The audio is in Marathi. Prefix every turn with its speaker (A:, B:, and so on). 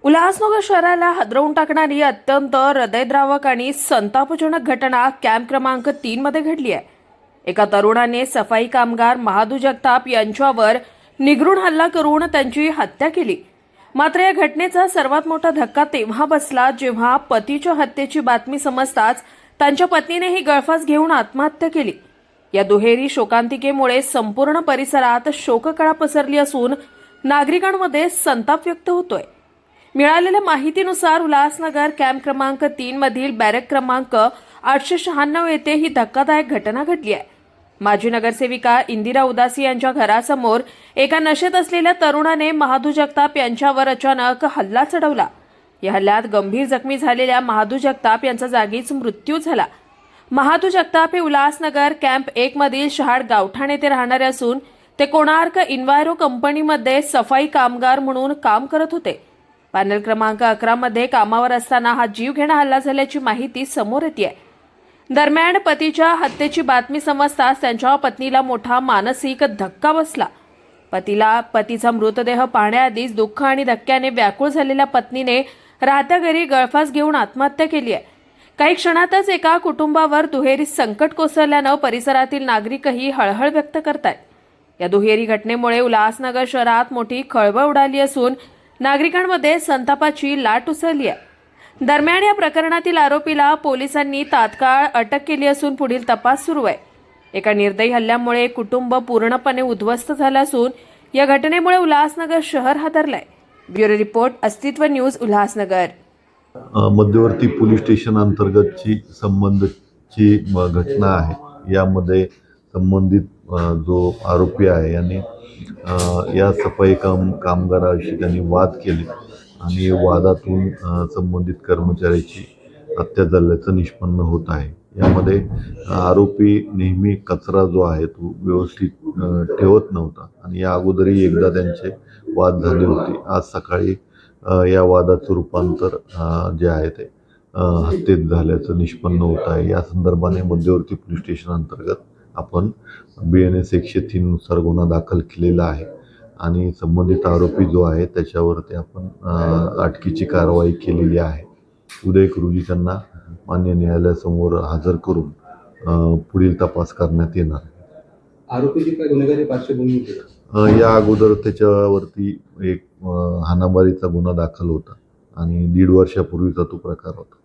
A: उल्हासनगर शहराला हादरवून टाकणारी अत्यंत हृदयद्रावक आणि संतापजनक घटना कॅम्प क्रमांक 3 मध्ये घडली आहे। एका तरुणाने सफाई कामगार महादू जगताप यांच्यावर निगरून हल्ला करून त्यांची हत्या केली। मात्र या घटनेचा सर्वात मोठा धक्का तेव्हा बसला जेव्हा पतीच्या हत्येची बातमी समजताच त्यांच्या पत्नीनेही गळफास घेऊन आत्महत्या केली। या दुहेरी शोकांतिकेमुळे संपूर्ण परिसरात शोककळा पसरली असून नागरिकांमध्ये संताप व्यक्त होतोय। मिळालेल्या माहितीनुसार उल्हासनगर कॅम्प क्रमांक 3 मधील बॅरक क्रमांक 896 येथे ही धक्कादायक घटना घडली आहे। माजी नगरसेविका इंदिरा उदासी यांच्या घरासमोर एका नशेत असलेल्या तरुणाने महादू जगताप यांच्यावर अचानक हल्ला चढवला। या हल्ल्यात गंभीर जखमी झालेल्या महादू जगताप यांचा जागीच मृत्यू झाला। महादू जगताप हे उल्हासनगर कॅम्प 1 मधील शहाड गावठाण येथे राहणारे असून ते कोणार्क इन्व्हायरो कंपनीमध्ये सफाई कामगार म्हणून काम करत होते। पॅनल क्रमांक 11 मध्ये कामावर असताना हा जीवघेणा हल्ला झाल्याची माहिती समोर येते। दरम्यान पतीच्या हत्येची बातमी समजताच त्यांच्या पत्नीला मोठा मानसिक धक्का बसला। पतीचा मृतदेह पाहण्याआधीच दुःख आणि धक्क्याने व्याकुळ झालेल्या पत्नीने राहत्या घरी गळफास घेऊन आत्महत्या केली आहे। काही क्षणातच एका कुटुंबावर दुहेरी संकट कोसळल्यानं परिसरातील नागरिकही हळहळ व्यक्त करतायत। या दुहेरी घटनेमुळे उल्हासनगर शहरात मोठी खळबळ उडाली असून नागरिकांमध्ये संतापाची लाट उसळली आहे। दरम्यान या प्रकरणातील आरोपीला पोलिसांनी तात्काळ अटक केली असून पुढील तपास सुरू आहे। एका निर्दयी हल्ल्यामुळे कुटुंब पूर्णपणे उद्ध्वस्त झालं असून या घटनेमुळे उल्हासनगर शहर हादरलंय। ब्युरो रिपोर्ट, अस्तित्व न्यूज, उल्हासनगर।
B: मध्यवर्ती पोलीस स्टेशन अंतर्गतची संबंधची घटना आहे। यामध्ये संबंधित जो आरोपी आहे याने या सफाई कामगाराशी त्यांनी वाद केले आणि वादातून संबंधित कर्मचाऱ्याची हत्या झाल्याचं निष्पन्न होत आहे। यामध्ये आरोपी नेहमी कचरा जो आहे तो व्यवस्थित ठेवत नव्हता आणि या अगोदरही एकदा त्यांचे वाद झाले होते। आज सकाळी या वादाचं रूपांतर जे आहे ते हत्येत झाल्याचं निष्पन्न होत आहे। या संदर्भाने मध्यवर्ती पोलीस स्टेशन अंतर्गत आपण BNS 103 नुसार गुन्हा दाखल केलेला आहे आणि संबंधित आरोपी जो आहे त्याच्यावरती आपण अटकेची कारवाई केलेली आहे। उद्या 1 रोजी त्यांना मान्य न्यायालयासमोर हजर करून पुढील तपास करण्यात येणार आहे।
C: आरोपीची काय गुन्हेगारी पार्श्वभूमी होती?
B: या अगोदर त्याच्यावरती एक हाणामारीचा गुन्हा दाखल होता आणि 1.5 वर्षापूर्वीचा तो प्रकार होता।